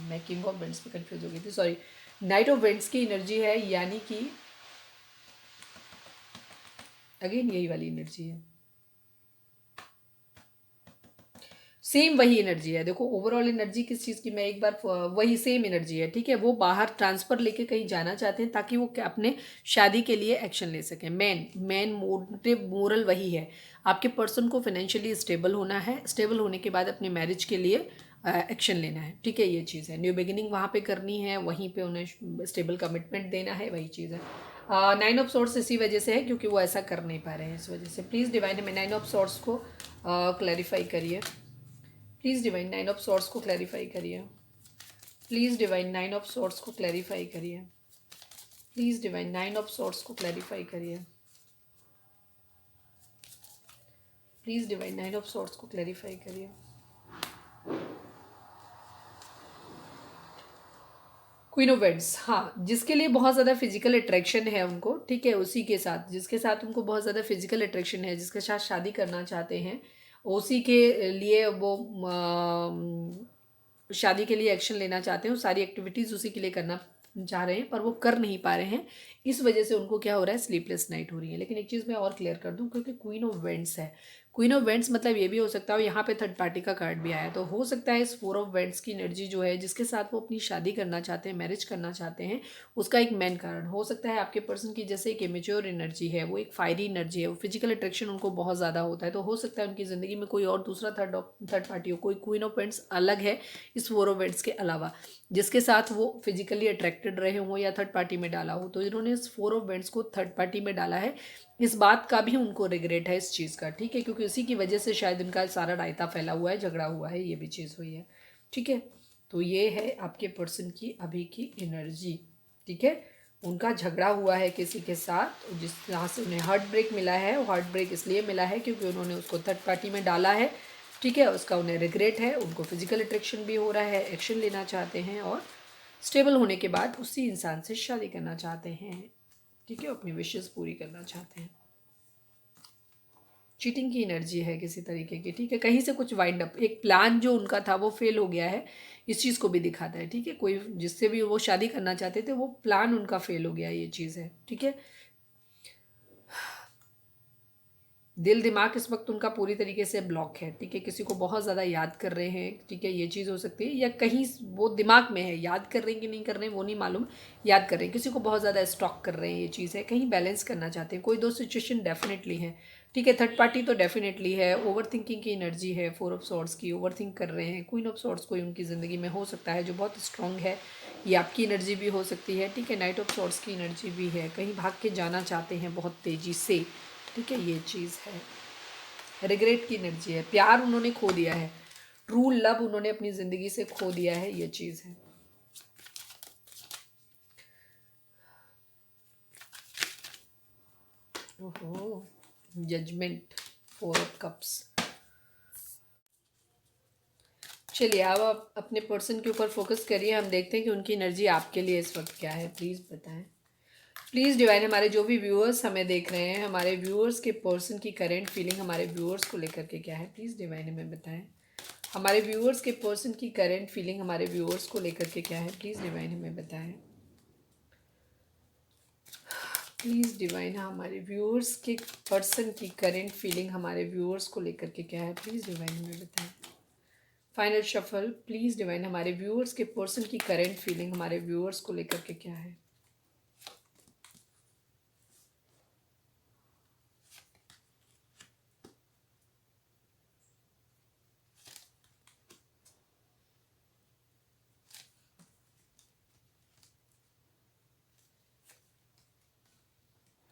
मैं किंग ऑफ वेंट्स पे कंफ्यूज हो गई थी, सॉरी। नाइट ऑफ वेंट्स की एनर्जी है, यानी कि अगेन यही वाली एनर्जी है, सेम वही एनर्जी है। देखो ओवरऑल एनर्जी किस चीज़ की, मैं एक बार वही सेम एनर्जी है। ठीक है, वो बाहर ट्रांसफ़र लेके कहीं जाना चाहते हैं ताकि वो अपने शादी के लिए एक्शन ले सकें। मेन मोटिव मोरल वही है। आपके पर्सन को फाइनेंशियली स्टेबल होना है, स्टेबल होने के बाद अपने मैरिज के लिए एक्शन लेना है। ठीक है, ये चीज़ है, न्यू बिगिनिंग वहाँ पे करनी है, वहीं पे उन्हें स्टेबल कमिटमेंट देना है, वही चीज़ है। नाइन ऑफ सोर्ट्स इसी वजह से है क्योंकि वो ऐसा कर नहीं पा रहे हैं, इस वजह से। प्लीज़ डिवाइन में नाइन ऑफ सोर्ट्स को क्लैरिफाई करिए। Please divine nine of swords को क्लैरिफाई करिए। Please divine nine of swords को क्लैरिफाई करिए। Please divine nine of swords को क्लैरिफाई करिए। Please divine nine of swords को क्लैरिफाई करिए। क्वीन ऑफ वेंट्स, हाँ, जिसके लिए बहुत ज़्यादा फिजिकल अट्रैक्शन है उनको, ठीक है, उसी के साथ जिसके साथ उनको बहुत ज़्यादा फिजिकल अट्रैक्शन है, जिसके साथ शादी करना चाहते हैं, उसी के लिए वो शादी के लिए एक्शन लेना चाहते हैं, वो सारी एक्टिविटीज़ उसी के लिए करना चाह रहे हैं, पर वो कर नहीं पा रहे हैं। इस वजह से उनको क्या हो रहा है, स्लीपलेस नाइट हो रही है। लेकिन एक चीज़ मैं और क्लियर कर दूं, क्योंकि क्वीन ऑफ वेंट्स है, क्वीन ऑफ वेंट्स मतलब ये भी हो सकता है, यहाँ पे थर्ड पार्टी का कार्ड भी आया, तो हो सकता है इस फोर ऑफ वेंट्स की एनर्जी जो है, जिसके साथ वो अपनी शादी करना चाहते हैं, मैरिज करना चाहते हैं, उसका एक मेन कारण हो सकता है आपके पर्सन की जैसे एक इमेच्योर एनर्जी है, वो एक फायरी एनर्जी है, वो फिजिकल अट्रैक्शन उनको बहुत ज़्यादा होता है। तो हो सकता है उनकी ज़िंदगी में कोई और दूसरा थर्ड पार्टी हो, कोई क्वीन ऑफ वेंट्स अलग है इस फोर ऑफ वेंट्स के अलावा, जिसके साथ वो फिजिकली अट्रैक्टेड रहे हों या थर्ड पार्टी में डाला हो। तो इन्होंने इस फोर ऑफ वेंट्स को थर्ड पार्टी में डाला है, इस बात का भी उनको रिग्रेट है इस चीज़ का। ठीक है, क्योंकि उसी की वजह से शायद इनका सारा रायता फैला हुआ है, झगड़ा हुआ है, ये भी चीज़ हुई है। ठीक है, तो ये है आपके पर्सन की अभी की एनर्जी। ठीक है, उनका झगड़ा हुआ है किसी के साथ, जिस जहाँ से उन्हें हार्ट ब्रेक मिला है, वो हार्ट ब्रेक इसलिए मिला है क्योंकि उन्होंने उसको थर्ड पार्टी में डाला है। ठीक है, उसका उन्हें रिग्रेट है, उनको फिजिकल अट्रैक्शन भी हो रहा है, एक्शन लेना चाहते हैं और स्टेबल होने के बाद उसी इंसान से शादी करना चाहते हैं। ठीक है, अपनी विशेस पूरी करना चाहते हैं। चीटिंग की एनर्जी है किसी तरीके की। ठीक है, कहीं से कुछ वाइंड अप, एक प्लान जो उनका था वो फेल हो गया है, इस चीज़ को भी दिखाता है। ठीक है, कोई जिससे भी वो शादी करना चाहते थे वो प्लान उनका फेल हो गया, ये चीज़ है। ठीक है, दिल दिमाग इस वक्त उनका पूरी तरीके से ब्लॉक है। ठीक है, किसी को बहुत ज़्यादा याद कर रहे हैं। ठीक है, ये चीज़ हो सकती है, या कहीं वो दिमाग में है, याद कर रहे हैं कि नहीं कर रहे हैं वो नहीं मालूम, याद कर रहे हैं, किसी को बहुत ज़्यादा स्टॉक कर रहे हैं, ये चीज़ है, कहीं बैलेंस करना चाहते हैं। कोई दो सिचुएशन डेफिनेटली है। ठीक है, थर्ड पार्टी तो डेफिनेटली है। ओवर थिंकिंग की एनर्जी है, फोर ऑफ सॉर्ड्स की, ओवर थिंक कर रहे हैं। क्वीन ऑफ सॉर्ड्स कोई उनकी ज़िंदगी में हो सकता है जो बहुत स्ट्रॉन्ग है, ये आपकी एनर्जी भी हो सकती है। ठीक है, नाइट ऑफ सॉर्ड्स की एनर्जी भी है, कहीं भाग के जाना चाहते हैं बहुत तेज़ी से। ठीक है, ये चीज़ है। रिग्रेट की एनर्जी है, प्यार उन्होंने खो दिया है, ट्रू लव उन्होंने अपनी ज़िंदगी से खो दिया है, ये चीज़ है। ओहो, जजमेंट, 4 ऑफ कप्स। चलिए अब आप अपने पर्सन के ऊपर फोकस करिए, हम देखते हैं कि उनकी एनर्जी आपके लिए इस वक्त क्या है। प्लीज़ बताएं, प्लीज़ डिवाइन। हमारे जो भी व्यूअर्स हमें देख रहे हैं, हमारे व्यूअर्स के पर्सन की करेंट फीलिंग हमारे व्यूअर्स को लेकर के क्या है, प्लीज़ डिवाइन हमें बताएं। हमारे व्यूअर्स के पर्सन की करेंट फीलिंग हमारे व्यूअर्स को लेकर के क्या है, प्लीज़ डिवाइन हमें बताएं। प्लीज़ डिवाइन हमारे व्यूअर्स के पर्सन की करेंट फीलिंग हमारे व्यूअर्स को लेकर के क्या है, प्लीज़ डिवाइन हमें बताएं। फाइनल शफल, प्लीज़ डिवाइन हमारे व्यूअर्स के पर्सन की करेंट फीलिंग हमारे व्यूअर्स को लेकर के क्या है।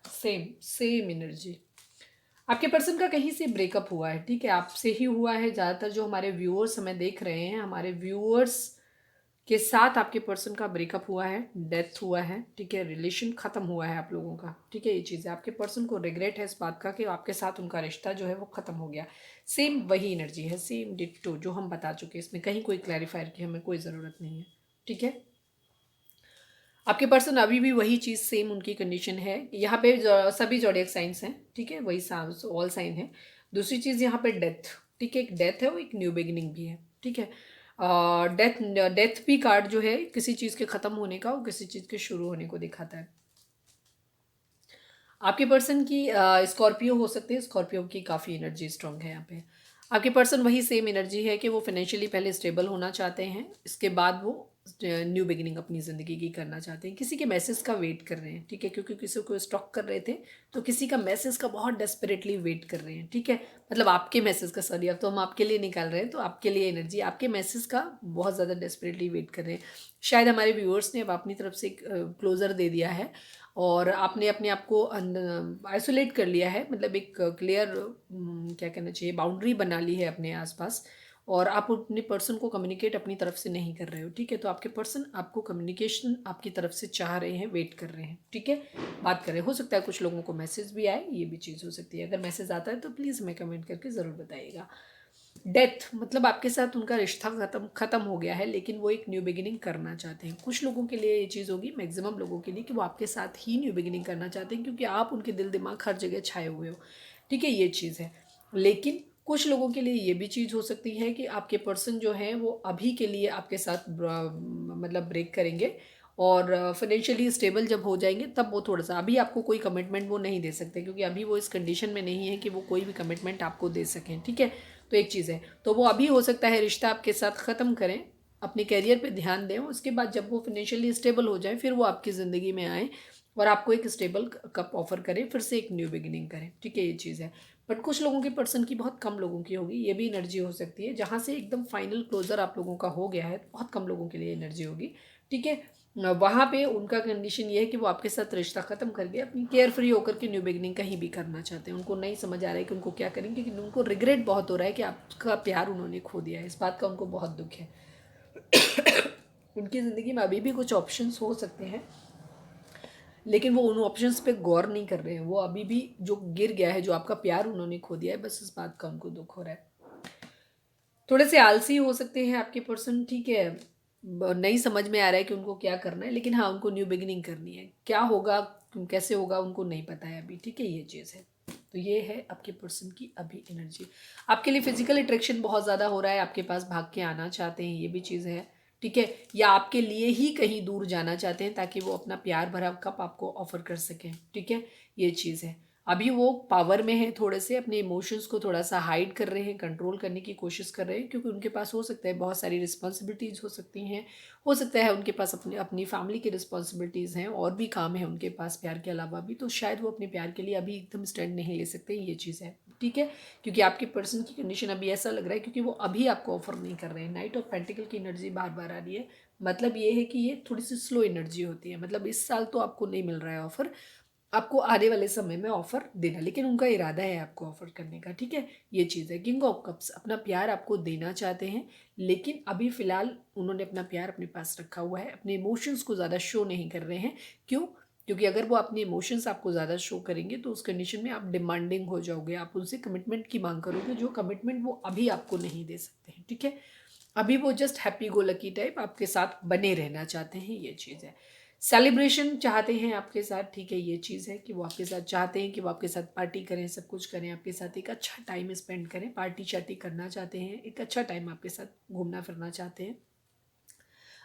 Same same energy. आपके पर्सन का कहीं से ब्रेकअप हुआ है, ठीक है, आपसे ही हुआ है। ज़्यादातर जो हमारे व्यूअर्स हमें देख रहे हैं, हमारे व्यूअर्स के साथ आपके पर्सन का ब्रेकअप हुआ है, डेथ हुआ है, ठीक है, रिलेशन ख़त्म हुआ है आप लोगों का, ठीक है। ये चीज़ है, आपके पर्सन को रिग्रेट है इस बात का कि आपके साथ उनका रिश्ता जो है वो ख़त्म हो गया। सेम वही एनर्जी है, सेम डिट्टो जो हम बता चुके हैं, इसमें कहीं कोई क्लैरिफायर की हमें कोई ज़रूरत नहीं है, ठीक है। आपके पर्सन अभी भी वही चीज़ सेम उनकी कंडीशन है। यहाँ पे सभी जॉडियक साइंस हैं, ठीक है, वही ऑल साइन है। दूसरी चीज़ यहाँ पे डेथ, ठीक है, एक डेथ है, वो एक न्यू बिगिनिंग भी है, ठीक है। डेथ डेथ भी कार्ड जो है किसी चीज़ के ख़त्म होने का, वो किसी चीज़ के शुरू होने को दिखाता है। आपके पर्सन की स्कॉर्पियो हो सकते हैं, स्कॉर्पियो की काफ़ी एनर्जी स्ट्रांग है यहाँ पे। आपके पर्सन वही सेम एनर्जी है कि वो फाइनेंशियली पहले स्टेबल होना चाहते हैं, इसके बाद वो न्यू बिगिनिंग अपनी ज़िंदगी की करना चाहते हैं। किसी के मैसेज का वेट कर रहे हैं, ठीक है, क्योंकि किसी को स्टॉक कर रहे थे तो किसी का मैसेज का बहुत डेस्परेटली वेट कर रहे हैं, ठीक है। मतलब आपके मैसेज का, सॉरी, अब तो हम आपके लिए निकाल रहे हैं, तो आपके लिए एनर्जी आपके मैसेज का बहुत ज़्यादा डेस्परेटली वेट कर रहे हैं। शायद हमारे व्यूअर्स ने अब अपनी तरफ से एक क्लोज़र दे दिया है और आपने अपने आप को आइसोलेट कर लिया है, मतलब एक क्लियर, क्या कहना चाहिए, बाउंड्री बना ली है अपने आसपास, और आप अपने पर्सन को कम्युनिकेट अपनी तरफ से नहीं कर रहे हो, ठीक है। तो आपके पर्सन आपको कम्युनिकेशन आपकी तरफ से चाह रहे हैं, वेट कर रहे हैं, ठीक है, बात कर रहे हैं। हो सकता है कुछ लोगों को मैसेज भी आए, ये भी चीज़ हो सकती है। अगर मैसेज आता है तो प्लीज़ हमें कमेंट करके ज़रूर बताइएगा। डेथ मतलब आपके साथ उनका रिश्ता ख़त्म हो गया है, लेकिन वो एक न्यू बिगिनिंग करना चाहते हैं। कुछ लोगों के लिए ये चीज़ होगी, मैक्सिमम लोगों के लिए, कि वो आपके साथ ही न्यू बिगिनिंग करना चाहते हैं, क्योंकि आप उनके दिल दिमाग हर जगह छाए हुए हो, ठीक है, ये चीज़ है। लेकिन कुछ लोगों के लिए ये भी चीज़ हो सकती है कि आपके पर्सन जो है वो अभी के लिए आपके साथ मतलब ब्रेक करेंगे, और फाइनेंशियली स्टेबल जब हो जाएंगे तब वो थोड़ा सा, अभी आपको कोई कमिटमेंट वो नहीं दे सकते, क्योंकि अभी वो इस कंडीशन में नहीं है कि वो कोई भी कमिटमेंट आपको दे सकें, ठीक है। तो एक चीज़ है, तो वो अभी हो सकता है रिश्ता आपके साथ ख़त्म करें, अपने करियर पे ध्यान दें, उसके बाद जब वो फाइनेंशियली स्टेबल हो जाए फिर वो आपकी ज़िंदगी में आए और आपको एक स्टेबल कप ऑफर करें, फिर से एक न्यू बिगिनिंग करें, ठीक है, ये चीज़ है। बट कुछ लोगों के पर्सन की, बहुत कम लोगों की होगी, ये भी एनर्जी हो सकती है, जहाँ से एकदम फाइनल क्लोजर आप लोगों का हो गया है, बहुत कम लोगों के लिए एनर्जी होगी, ठीक है। वहाँ पे उनका कंडीशन ये है कि वो आपके साथ रिश्ता ख़त्म करके अपनी केयर फ्री होकर के न्यू बिगनिंग कहीं भी करना चाहते हैं। उनको नहीं समझ आ रहा है कि उनको क्या करेंगे, क्योंकि उनको रिग्रेट बहुत हो रहा है कि आपका प्यार उन्होंने खो दिया है, इस बात का उनको बहुत दुख है। उनकी ज़िंदगी में अभी भी कुछ ऑप्शंस हो सकते हैं, लेकिन वो उन ऑप्शंस पे गौर नहीं कर रहे हैं। वो अभी भी जो गिर गया है, जो आपका प्यार उन्होंने खो दिया है, बस इस बात का उनको दुख हो रहा है। थोड़े से आलसी हो सकते हैं आपके पर्सन, ठीक है, नहीं समझ में आ रहा है कि उनको क्या करना है, लेकिन हाँ, उनको न्यू बिगिनिंग करनी है। क्या होगा, कैसे होगा, उनको नहीं पता है अभी, ठीक है, ये चीज़ है। तो ये है आपके पर्सन की अभी एनर्जी। आपके लिए फिजिकल अट्रैक्शन बहुत ज़्यादा हो रहा है, आपके पास भाग के आना चाहते हैं, ये भी चीज़ है, ठीक है, या आपके लिए ही कहीं दूर जाना चाहते हैं ताकि वो अपना प्यार भरा कप आपको ऑफर कर सकें, ठीक है, ये चीज़ है। अभी वो पावर में है, थोड़े से अपने इमोशंस को थोड़ा सा हाइड कर रहे हैं, कंट्रोल करने की कोशिश कर रहे हैं, क्योंकि उनके पास हो सकता है बहुत सारी रिस्पॉन्सिबिलिटीज़ हो सकती हैं, हो सकता है उनके पास अपनी अपनी फैमिली की रिस्पॉन्सिबिलिटीज़ हैं, और भी काम है उनके पास प्यार के अलावा भी, तो शायद वो अपने प्यार के लिए अभी एकदम स्टैंड नहीं ले सकते, ये चीज़ है, ठीक है। क्योंकि आपके पर्सन की कंडीशन अभी ऐसा लग रहा है, क्योंकि वो अभी आपको ऑफर नहीं कर रहे हैं। नाइट ऑफ पेंटिकल की एनर्जी बार बार आ रही है, मतलब ये है कि ये थोड़ी सी स्लो एनर्जी होती है, मतलब इस साल तो आपको नहीं मिल रहा है ऑफर, आपको आने वाले समय में ऑफ़र देना, लेकिन उनका इरादा है आपको ऑफ़र करने का, ठीक है? ये चीज़ है। किंग ऑफ कप्स अपना प्यार आपको देना चाहते हैं, लेकिन अभी फ़िलहाल उन्होंने अपना प्यार अपने पास रखा हुआ है, अपने इमोशंस को ज़्यादा शो नहीं कर रहे हैं। क्यों? क्योंकि अगर वो अपने इमोशंस आपको ज़्यादा शो करेंगे तो उस कंडीशन में आप डिमांडिंग हो जाओगे, आप उनसे कमिटमेंट की माँग करोगे, जो कमिटमेंट वो अभी आपको नहीं दे सकते हैं, ठीक है? अभी वो just happy go lucky type आपके साथ बने रहना चाहते हैं, ये चीज़ है। सेलिब्रेशन चाहते हैं आपके साथ, ठीक है? ये चीज़ है कि वो आपके साथ चाहते हैं कि वो आपके साथ पार्टी करें, सब कुछ करें, आपके साथ एक अच्छा टाइम स्पेंड करें, पार्टी-शार्टी करना चाहते हैं, एक अच्छा टाइम आपके साथ घूमना-फिरना चाहते हैं।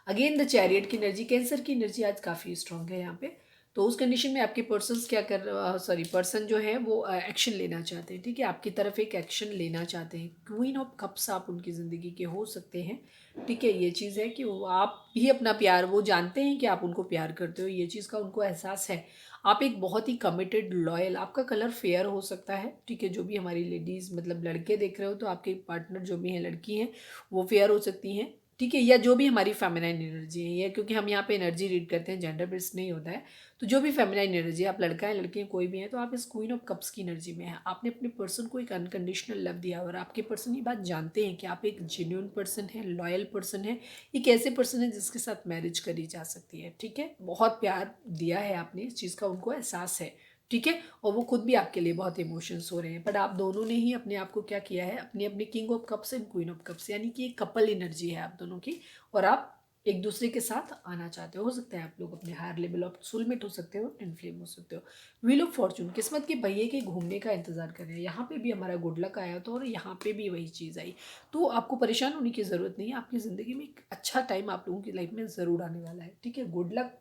अगेन द चैरियट की एनर्जी, कैंसर की एनर्जी आज काफ़ी स्ट्रांग है यहाँ पे। तो उस कंडीशन में आपके पर्सन्स क्या कर सॉरी पर्सन जो है वो एक्शन लेना चाहते हैं, ठीक है? आपकी तरफ एक एक्शन लेना चाहते हैं। क्वीन ऑफ कप्स आप उनकी ज़िंदगी के हो सकते हैं, ठीक है? ये चीज़ है कि वो आप भी अपना प्यार, वो जानते हैं कि आप उनको प्यार करते हो, ये चीज़ का उनको एहसास है। आप एक बहुत ही कमिटेड, लॉयल, आपका कलर फेयर हो सकता है, ठीक है? जो भी हमारी लेडीज़ मतलब लड़के देख रहे हो तो आपके पार्टनर जो भी हैं, लड़की हैं, वो फेयर हो सकती हैं, ठीक है? या जो भी हमारी फेमिनाइन एनर्जी है, या क्योंकि हम यहाँ पे एनर्जी रीड करते हैं, जेंडर बेस्ड नहीं होता है, तो जो भी फेमिनाइन एनर्जी है, आप लड़का है लड़की है कोई भी है, तो आप इस क्वीन ऑफ कप्स की एनर्जी में है। आपने अपने पर्सन को एक अनकंडीशनल लव दिया और आपके पर्सन ये बात जानते हैं कि आप एक जेन्युइन पर्सन है, लॉयल पर्सन है, एक ऐसे पर्सन है जिसके साथ मैरिज करी जा सकती है, ठीक है? बहुत प्यार दिया है आपने, इस चीज़ का उनको एहसास है, ठीक है? और वो खुद भी आपके लिए बहुत इमोशंस हो रहे हैं, बट आप दोनों ने ही अपने आप को क्या किया है, अपने अपने king of cups and queen of cups, यानी कि एक कपल एनर्जी है आप दोनों की, और आप एक दूसरे के साथ आना चाहते हो सकता है आप लोग अपने हायर लेवल ऑफ सोलमेट हो सकते हो, इन फ्लेम हो सकते हो। व्हील ऑफ फॉर्चून, किस्मत के पहिए के घूमने का इंतजार कर रहे हैं, यहाँ पे भी हमारा गुड लक आया था और यहाँ पे भी वही चीज़ आई। तो आपको परेशान होने की ज़रूरत नहीं है, आपकी ज़िंदगी में एक अच्छा टाइम आप लोगों की लाइफ में ज़रूर आने वाला है, ठीक है? गुड लक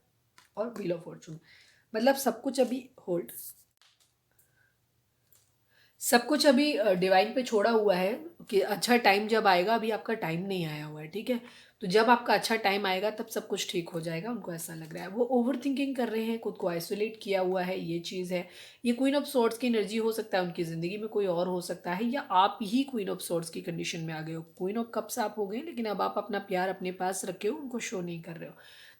और व्हील ऑफ फॉर्चून, मतलब सब कुछ अभी होल्ड, सब कुछ अभी डिवाइन पे छोड़ा हुआ है कि अच्छा टाइम जब आएगा, अभी आपका टाइम नहीं आया हुआ है, ठीक है? तो जब आपका अच्छा टाइम आएगा तब सब कुछ ठीक हो जाएगा, उनको ऐसा लग रहा है। वो ओवर थिंकिंग कर रहे हैं, खुद को आइसोलेट किया हुआ है, ये चीज़ है। ये क्वीन ऑफ सॉर्ड्स की एनर्जी हो सकता है, उनकी ज़िंदगी में कोई और हो सकता है, या आप ही क्वीन ऑफ सॉर्ड्स की कंडीशन में आ गए हो। क्वीन ऑफ कप्स आप हो गए, लेकिन अब आप अपना प्यार अपने पास रखे हो, उनको शो नहीं कर रहे हो।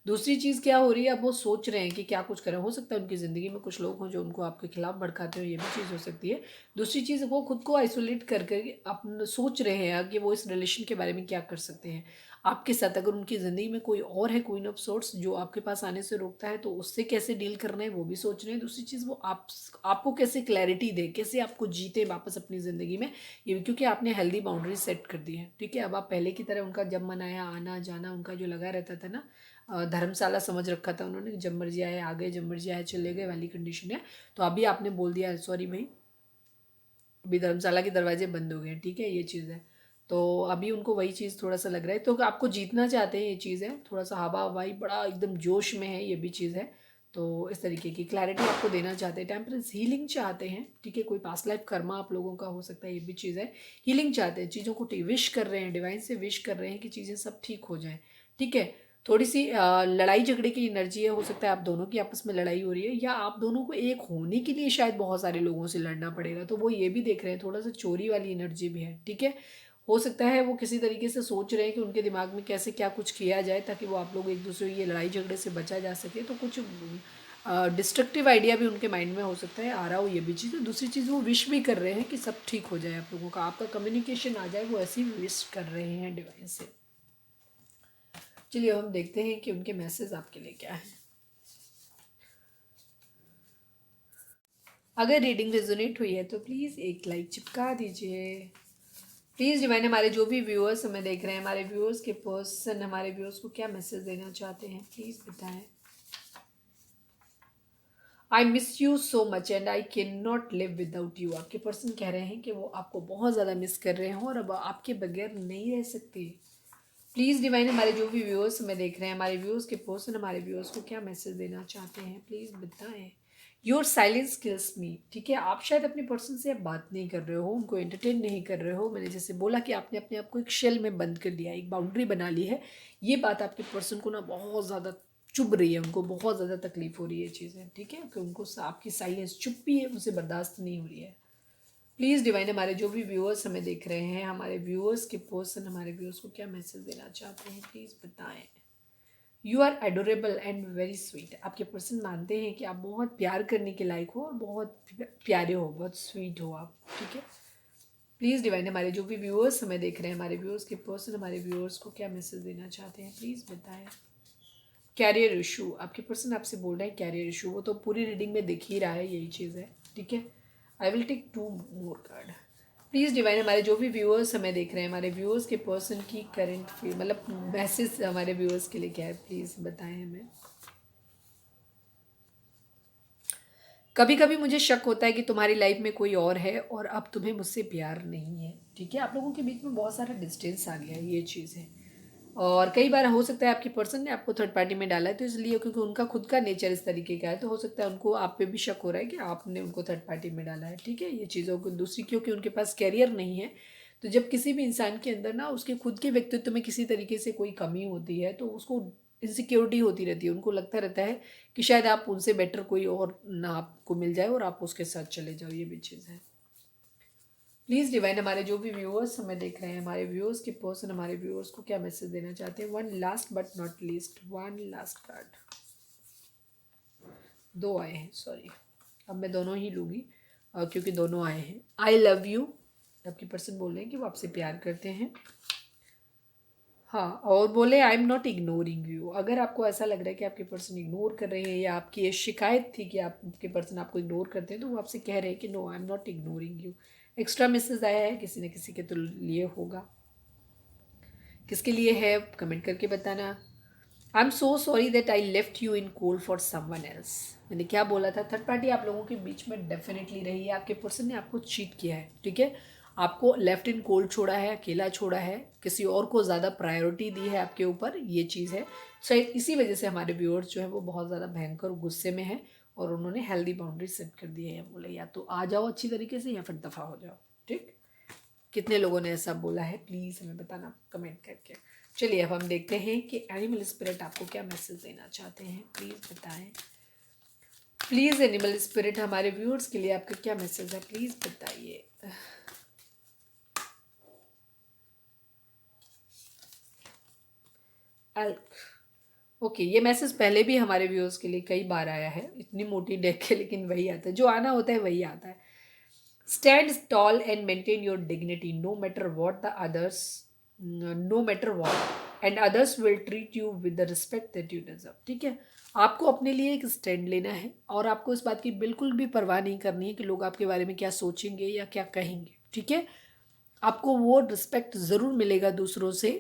दूसरी चीज़ क्या हो रही है, अब वो सोच रहे हैं कि क्या कुछ करें। हो सकता है उनकी ज़िंदगी में कुछ लोग हों जो उनको आपके खिलाफ भड़काते हो, ये भी चीज़ हो सकती है। दूसरी चीज़, वो खुद को आइसोलेट कर कर अपन सोच रहे हैं कि वो इस रिलेशन के बारे में क्या कर सकते हैं आपके साथ। अगर उनकी ज़िंदगी में कोई और है क्वीन ऑफ सोर्ट्स जो आपके पास आने से रोकता है, तो उससे कैसे डील करना है वो भी सोच रहे हैं। दूसरी चीज़, वो आपको कैसे क्लैरिटी दे, कैसे आपको जीते वापस अपनी ज़िंदगी में, ये भी क्योंकि आपने हेल्दी बाउंड्रीज सेट कर दी है, ठीक है? अब आप पहले की तरह उनका जब मन आया आना जाना उनका जो लगा रहता था ना, धर्मशाला समझ रखा था उन्होंने, जब मर्जी आए आ गए, जब मर्जी आए चले गए वाली कंडीशन है। तो अभी आपने बोल दिया सॉरी भाई, अभी धर्मशाला के दरवाजे बंद हो गए हैं, ठीक है? ये चीज़ है। तो अभी उनको वही चीज़ थोड़ा-सा लग रहा है, तो आपको जीतना चाहते हैं, ये चीज़ है। थोड़ा-सा हवा-हवाई बड़ा एकदम जोश में है, ये भी चीज़ है। तो इस तरीके की क्लैरिटी आपको देना चाहते हैं, टेम्परेंस हीलिंग चाहते हैं, ठीक है? कोई पास्ट लाइफ कर्मा आप लोगों का हो सकता है, ये भी चीज़ है। हीलिंग चाहते हैं, चीज़ों को विश कर रहे हैं, डिवाइन से विश कर रहे हैं कि चीज़ें सब ठीक हो जाएँ, ठीक है? थोड़ी-सी लड़ाई झगड़े की एनर्जी है, हो सकता है आप दोनों की आपस में लड़ाई हो रही है, या आप दोनों को एक होने के लिए शायद बहुत सारे लोगों से लड़ना पड़ेगा, तो वो ये भी देख रहे हैं, थोड़ा-सा चोरी वाली एनर्जी भी है, ठीक है? हो सकता है वो किसी तरीके से सोच रहे हैं कि उनके दिमाग में कैसे क्या कुछ किया जाए ताकि वो आप लोग एक-दूसरे की लड़ाई झगड़े से बचा जा सके, तो कुछ डिस्ट्रक्टिव आइडिया भी उनके माइंड में हो सकता है, आ रहा हो, ये भी चीज़ है। दूसरी चीज़, वो विश भी कर रहे हैं कि सब ठीक हो जाए आप लोगों का, आपका कम्युनिकेशन आ जाए, वो ऐसी विश कर रहे हैं डिवाइन से। चलिए हम देखते हैं कि उनके मैसेज आपके लिए क्या है। अगर रीडिंग रेजोनेट हुई है तो प्लीज़ एक लाइक चिपका दीजिए। प्लीज़ डिवाइन, हमारे जो भी व्यूअर्स हमें देख रहे हैं, हमारे व्यूअर्स के पर्सन हमारे व्यूअर्स को क्या मैसेज देना चाहते हैं, प्लीज़ बताएं। I miss you so much and I can not live without you. आपके पर्सन कह रहे हैं कि वो आपको बहुत ज़्यादा मिस कर रहे हैं और अब आपके बगैर नहीं रह सकते। प्लीज़ डिवाइन, हमारे जो भी व्यूअर्स हमें देख रहे हैं, हमारे व्यूअर्स के पर्सन हमारे व्यूअर्स को क्या मैसेज देना चाहते हैं, प्लीज़ बताएं। योर साइलेंस किल्स मी, ठीक है? आप शायद अपने पर्सन से अब बात नहीं कर रहे हो, उनको एंटरटेन नहीं कर रहे हो। मैंने जैसे बोला कि आपने अपने आप को एक शेल में बंद कर लिया, एक बाउंड्री बना ली है। ये बात आपके पर्सन को ना बहुत ज़्यादा चुभ रही है, उनको बहुत ज़्यादा तकलीफ हो रही है चीज़ें, ठीक है? कि उनको आपकी साइलेंस चुप्पी है, उनसे बर्दाश्त नहीं हो रही है। प्लीज़ डिवाइन, हमारे जो भी व्यूअर्स हमें देख रहे हैं, हमारे व्यूअर्स के पर्सन हमारे व्यूअर्स को क्या मैसेज देना चाहते हैं, प्लीज़ बताएं। You are adorable and very sweet. आपके पर्सन मानते हैं कि आप बहुत प्यार करने के लायक हो और बहुत प्यारे हो, बहुत स्वीट हो आप, ठीक है। प्लीज़ डिवाइन, हमारे जो भी व्यूअर्स हमें देख रहे हैं, हमारे व्यूअर्स के पर्सन हमारे व्यूअर्स को क्या मैसेज देना चाहते हैं, प्लीज़ बताएं। कैरियर इशू, आपके पर्सन आपसे बोल रहे हैं कैरियर इशू, वो तो पूरी रीडिंग में दिख ही रहा है, यही चीज़ है, ठीक है। I will take 2 more card. Please divine, हमारे जो भी व्यूअर्स हमें देख रहे हैं, हमारे व्यूअर्स के पर्सन की करंट फील, मतलब मैसेज हमारे व्यूअर्स के लिए क्या है, प्लीज़ बताएं हमें। कभी कभी मुझे शक होता है कि तुम्हारी लाइफ में कोई और है और अब तुम्हें मुझसे प्यार नहीं है, ठीक है। आप लोगों के बीच में बहुत सारा डिस्टेंस आ गया है, ये चीज़ है। और कई बार हो सकता है आपकी पर्सन ने आपको थर्ड पार्टी में डाला है, तो इसलिए क्योंकि उनका खुद का नेचर इस तरीके का है, तो हो सकता है उनको आप पे भी शक हो रहा है कि आपने उनको थर्ड पार्टी में डाला है, ठीक है। ये चीज़ों को दूसरी, क्योंकि उनके पास कैरियर नहीं है, तो जब किसी भी इंसान के अंदर ना उसके खुद के व्यक्तित्व में किसी तरीके से कोई कमी होती है, तो उसको इनसिक्योरिटी होती रहती है, उनको लगता रहता है कि शायद आप उनसे बेटर कोई और ना आपको मिल जाए और आप उसके साथ चले जाओ, ये भी चीज़ है। प्लीज़ डिवाइन, हमारे जो भी व्यूअर्स हमें देख रहे हैं, हमारे व्यूअर्स के पर्सन हमारे व्यूअर्स को क्या मैसेज देना चाहते हैं। One last but not least, one last card. दो आए हैं, सॉरी, अब मैं दोनों ही लूँगी क्योंकि दोनों आए हैं। आई लव यू, आपकी पर्सन बोल रहे हैं कि वो आपसे प्यार करते हैं, हाँ, और बोले आई एम नॉट इग्नोरिंग यू। अगर आपको ऐसा लग रहा है कि आपके पर्सन इग्नोर कर रहे हैं या आपकी ये शिकायत थी कि आपके पर्सन आपको इग्नोर करते हैं, तो वो आपसे कह रहे हैं कि no, I am not ignoring you. Extra message आया है, किसी न किसी के तो लिए होगा, किसके लिए है कमेंट करके बताना। I am so sorry that I left you in cold for someone else. मैंने क्या बोला था, थर्ड पार्टी आप लोगों के बीच में डेफिनेटली रही है, आपके पर्सन ने आपको चीट किया है, ठीक है। आपको लेफ्ट इन कोल्ड छोड़ा है, अकेला छोड़ा है, किसी और को ज़्यादा प्रायोरिटी दी है आपके ऊपर, ये चीज़ है। शायद इसी वजह से हमारे व्यूअर्स जो है वो बहुत ज़्यादा भयंकर गुस्से में है और उन्होंने हेल्दी बाउंड्री सेट कर दी है, बोले या तो आ जाओ अच्छी तरीके से या फिर दफ़ा हो जाओ, ठीक। कितने लोगों ने ऐसा बोला है, प्लीज़ हमें बताना कमेंट करके। चलिए अब हम देखते हैं कि एनिमल स्पिरिट आपको क्या मैसेज देना चाहते हैं, प्लीज़ बताएं। प्लीज़ एनिमल स्पिरिट, हमारे व्यूअर्स के लिए आपका क्या मैसेज है, प्लीज़ बताइए। एल्क, ओके, ये मैसेज पहले भी हमारे व्यूअर्स के लिए कई बार आया है, इतनी मोटी डेक है लेकिन वही आता है, जो आना होता है वही आता है। Stand tall and maintain your dignity no matter what the others, no matter what, and others will treat you with the respect that you deserve, ठीक है। आपको अपने लिए एक स्टैंड लेना है और आपको इस बात की बिल्कुल भी परवाह नहीं करनी है कि लोग आपके बारे में क्या सोचेंगे या क्या कहेंगे, ठीक है। आपको वो रिस्पेक्ट ज़रूर मिलेगा दूसरों से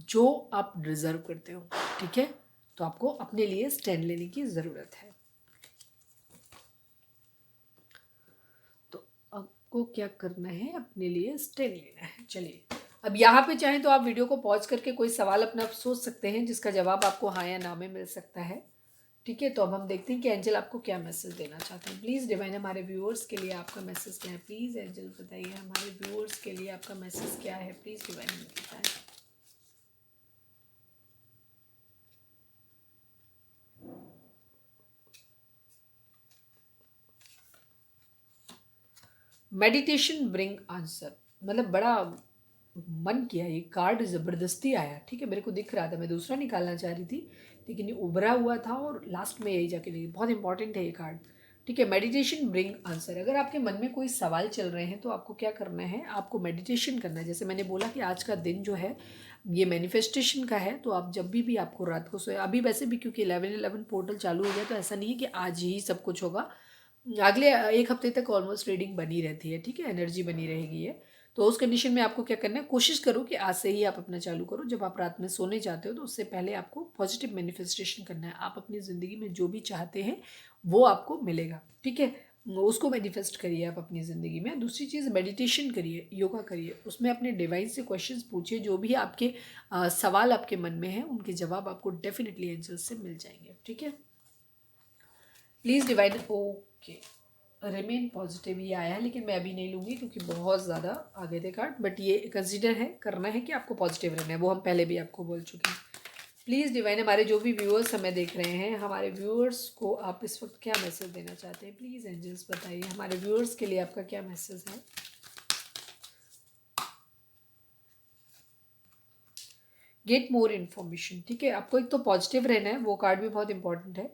जो आप डिज़र्व करते हो, ठीक है। तो आपको अपने लिए स्टैंड लेने की ज़रूरत है। तो आपको क्या करना है, अपने लिए स्टैंड लेना है। चलिए अब यहाँ पे चाहें तो आप वीडियो को पॉज करके कोई सवाल अपना सोच सकते हैं जिसका जवाब आपको हाँ या ना में मिल सकता है, ठीक है। तो अब हम देखते हैं कि एंजल आपको क्या मैसेज देना चाहते हैं। प्लीज़ डिवाइन, हमारे व्यूअर्स के लिए आपका मैसेज क्या है, प्लीज़ एंजल बताइए हमारे व्यूअर्स के लिए आपका मैसेज क्या है, प्लीज़ डिवाइन हमें बताएं। मेडिटेशन ब्रिंग आंसर, मतलब बड़ा मन किया, ये कार्ड ज़बरदस्ती आया, ठीक है। मेरे को दिख रहा था, मैं दूसरा निकालना चाह रही थी लेकिन ये उभरा हुआ था और लास्ट में यही जाके लगी, बहुत इंपॉर्टेंट है ये कार्ड, ठीक है। मेडिटेशन ब्रिंग आंसर, अगर आपके मन में कोई सवाल चल रहे हैं तो आपको क्या करना है, आपको मेडिटेशन करना है। जैसे मैंने बोला कि आज का दिन जो है ये मैनिफेस्टेशन का है, तो आप जब भी आपको रात को सोए, अभी वैसे भी क्योंकि 11/11 पोर्टल चालू हो गया, तो ऐसा नहीं है कि आज ही सब कुछ होगा, अगले एक हफ्ते तक ऑलमोस्ट रीडिंग बनी रहती है, ठीक है, एनर्जी बनी रहेगी है। तो उस कंडीशन में आपको क्या करना है, कोशिश करो कि आज से ही आप अपना चालू करो। जब आप रात में सोने जाते हो तो उससे पहले आपको पॉजिटिव मैनिफेस्टेशन करना है। आप अपनी ज़िंदगी में जो भी चाहते हैं वो आपको मिलेगा, ठीक है। उसको मैनिफेस्ट करिए आप अपनी ज़िंदगी में। दूसरी चीज़, मेडिटेशन करिए, योगा करिए, उसमें अपने डिवाइन से क्वेश्चंस पूछिए, जो भी आपके सवाल आपके मन में हैं उनके जवाब आपको डेफिनेटली एंजल्स से मिल जाएंगे, ठीक है। Please divide, okay, remain positive ये आया है लेकिन मैं अभी नहीं लूँगी क्योंकि बहुत ज़्यादा आ गए थे कार्ड, बट ये कंसिडर है, करना है कि आपको पॉजिटिव रहना है, वो हम पहले भी आपको बोल चुके हैं। प्लीज़ डिवाइन, हमारे जो भी व्यूअर्स हमें देख रहे हैं, हमारे व्यूअर्स को आप इस वक्त क्या मैसेज देना चाहते हैं, प्लीज़ एंजल्स बताइए हमारे व्यूअर्स के लिए आपका क्या मैसेज है। गेट मोर इन्फॉर्मेशन, ठीक है। आपको एक तो पॉजिटिव रहना है, वो कार्ड भी बहुत इंपॉर्टेंट है,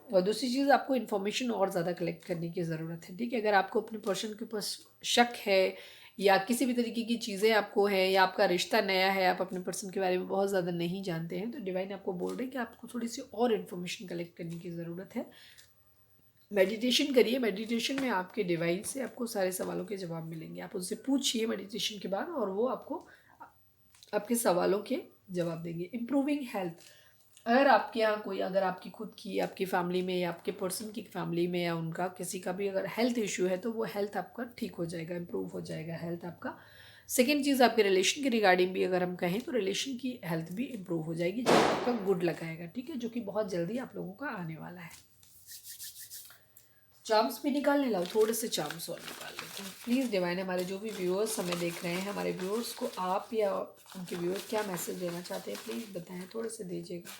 और दूसरी चीज़ आपको इन्फॉर्मेशन और ज़्यादा कलेक्ट करने की ज़रूरत है, ठीक है। अगर आपको अपने पर्सन के ऊपर शक है या किसी भी तरीके की चीज़ें आपको है या आपका रिश्ता नया है, आप अपने पर्सन के बारे में बहुत ज़्यादा नहीं जानते हैं, तो डिवाइन आपको बोल रहे हैं कि आपको थोड़ी सी और इन्फॉर्मेशन कलेक्ट करने की ज़रूरत है। मेडिटेशन करिए, मेडिटेशन में आपके डिवाइन से आपको सारे सवालों के जवाब मिलेंगे। आप उनसे पूछिए मेडिटेशन के बाद और वो आपको आपके सवालों के जवाब देंगे। इम्प्रूविंग हेल्थ, अगर आपके यहाँ कोई, अगर आपकी खुद की, आपकी फैमिली में या आपके पर्सन की फैमिली में या उनका किसी का भी अगर हेल्थ इशू है, तो वो हेल्थ आपका ठीक हो जाएगा, इम्प्रूव हो जाएगा हेल्थ आपका। सेकेंड चीज़, आपके रिलेशन के रिगार्डिंग भी अगर हम कहें तो रिलेशन की हेल्थ भी इम्प्रूव हो जाएगी, जो आपका गुड लगाएगा, ठीक है, जो कि बहुत जल्दी आप लोगों का आने वाला है। चार्म्स भी निकालने लाओ, थोड़े से चार्म्स और निकाल लेते हैं प्लीज़ डिवाइन। हमारे जो भी व्यूअर्स हमें देख रहे हैं, हमारे व्यूअर्स को आप या उनके व्यूअर्स क्या मैसेज देना चाहते हैं, प्लीज़ बताएं, थोड़े से दीजिएगा।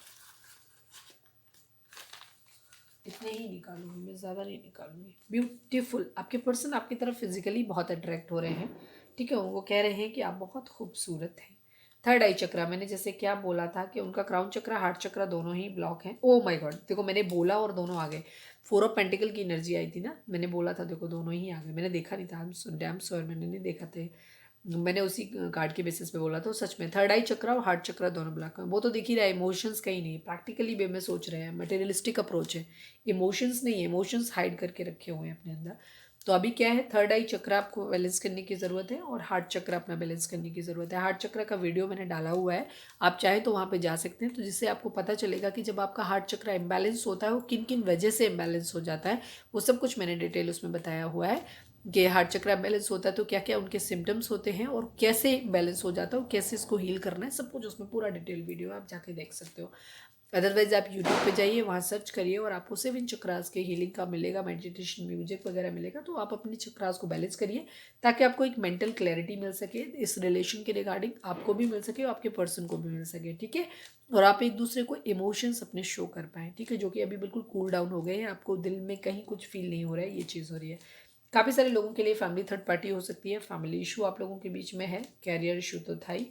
इतने ही निकालूंगी मैं, ज़्यादा नहीं निकालूंगी। ब्यूटीफुल, आपके पर्सन आपकी तरफ फिजिकली बहुत अट्रैक्ट हो रहे हैं, ठीक है। वो कह रहे हैं कि आप बहुत खूबसूरत हैं। थर्ड आई चक्रा, मैंने जैसे क्या बोला था कि उनका क्राउन चक्रा, हार्ट चक्रा दोनों ही ब्लॉक हैं। ओ माय गॉड, देखो मैंने बोला और दोनों आ गए। फोर ऑफ पेंटिकल की एनर्जी आई थी ना, मैंने बोला था, देखो दोनों ही आ गए। मैंने देखा नहीं था, डैम श्योर मैंने नहीं देखा थे, मैंने उसी कार्ड के बेसिस पे बोला तो सच में थर्ड आई चक्रा और हार्ट चक्रा दोनों ब्लॉक है। वो तो दिख ही रहा है, इमोशंस कहीं नहीं, प्रैक्टिकली वे में सोच रहे हैं, मटेरियलिस्टिक अप्रोच है, इमोशंस नहीं है, इमोशंस हाइड करके रखे हुए हैं अपने अंदर। तो अभी क्या है, थर्ड आई चक्र आपको बैलेंस करने की ज़रूरत है और हार्ट चक्र अपना बैलेंस करने की ज़रूरत है। हार्ट चक्र का वीडियो मैंने डाला हुआ है, आप चाहे तो वहाँ पे जा सकते हैं, तो जिससे आपको पता चलेगा कि जब आपका हार्ट चक्र इम्बैलेंस होता है वो किन किन वजह से इम्बैलेंस हो जाता है, वो सब कुछ मैंने डिटेल उसमें बताया हुआ है कि हार्ट चक्र बैलेंस होता है तो क्या क्या उनके सिम्टम्स होते हैं और कैसे बैलेंस हो जाता है और कैसे इसको हील करना है, सब कुछ उसमें पूरा डिटेल वीडियो आप जाके देख सकते हो। अदरवाइज आप यूट्यूब पे जाइए, वहाँ सर्च करिए और आपको 7 चक्रास के हीलिंग का मिलेगा, मेडिटेशन म्यूजिक वगैरह मिलेगा, तो आप अपनी चक्रास को बैलेंस करिए ताकि आपको एक मेंटल क्लैरिटी मिल सके, इस रिलेशन के रिगार्डिंग आपको भी मिल सके और आपके पर्सन को भी मिल सके, ठीक है। और आप एक दूसरे को इमोशंस अपने शो कर पाएँ, ठीक है, जो कि अभी बिल्कुल कूल डाउन हो गए हैं, आपको दिल में कहीं कुछ फील नहीं हो रहा है, ये चीज़ हो रही है। काफ़ी सारे लोगों के लिए फैमिली थर्ड पार्टी हो सकती है, फैमिली इशू आप लोगों के बीच में है, कैरियर इशू तो था ही,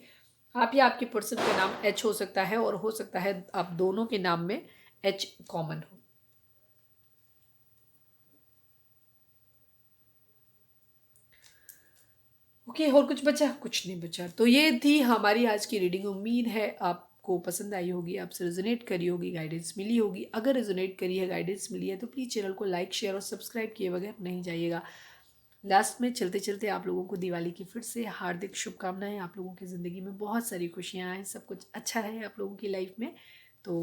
आप या आपके पर्सन का नाम एच हो सकता है और हो सकता है आप दोनों के नाम में एच कॉमन हो। ओके, और कुछ बचा? कुछ नहीं बचा। तो ये थी हमारी आज की रीडिंग, उम्मीद है आपको पसंद आई होगी, आपसे रेजोनेट करी होगी, गाइडेंस मिली होगी। अगर रेजोनेट करी है, गाइडेंस मिली है, तो प्लीज़ चैनल को लाइक शेयर और सब्सक्राइब किए बगैर नहीं जाइएगा। लास्ट में चलते चलते आप लोगों को दिवाली की फिर से हार्दिक शुभकामनाएं। आप लोगों की ज़िंदगी में बहुत सारी खुशियाँ आएँ, सब कुछ अच्छा रहे आप लोगों की लाइफ में। तो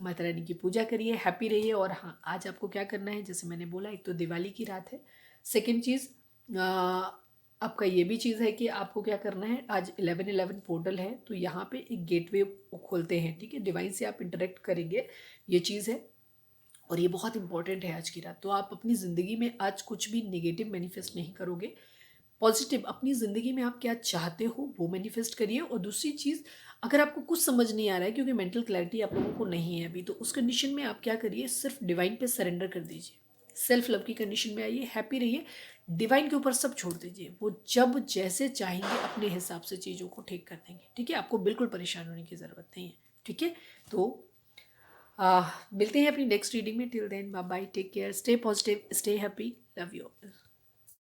माता रानी की पूजा करिए, हैप्पी रहिए। और हाँ, आज आपको क्या करना है, जैसे मैंने बोला, एक तो दिवाली की रात है। सेकेंड चीज़, आपका ये भी चीज़ है कि आपको क्या करना है, आज 11/11 पोर्टल है, तो यहाँ पे एक गेटवे खोलते हैं, ठीक है, डिवाइन से आप इंटरेक्ट करेंगे, ये चीज़ है। और ये बहुत इंपॉर्टेंट है आज की रात। तो आप अपनी ज़िंदगी में आज कुछ भी नेगेटिव मैनिफेस्ट नहीं करोगे, पॉजिटिव अपनी ज़िंदगी में आप क्या चाहते हो वो मैनिफेस्ट करिए। और दूसरी चीज़, अगर आपको कुछ समझ नहीं आ रहा है क्योंकि मेंटल क्लैरिटी आप लोगों को नहीं है अभी, तो उस कंडीशन में आप क्या करिए, सिर्फ डिवाइन पे सरेंडर कर दीजिए, सेल्फ लव की कंडीशन में आइए, हैप्पी रहिए, डिवाइन के ऊपर सब छोड़ दीजिए, वो जब जैसे चाहेंगे अपने हिसाब से चीज़ों को ठीक कर देंगे, ठीक है। आपको बिल्कुल परेशान होने की ज़रूरत नहीं है, ठीक है। तो मिलते हैं अपनी नेक्स्ट रीडिंग में। Till then bye bye, take care, stay positive, stay happy, love you.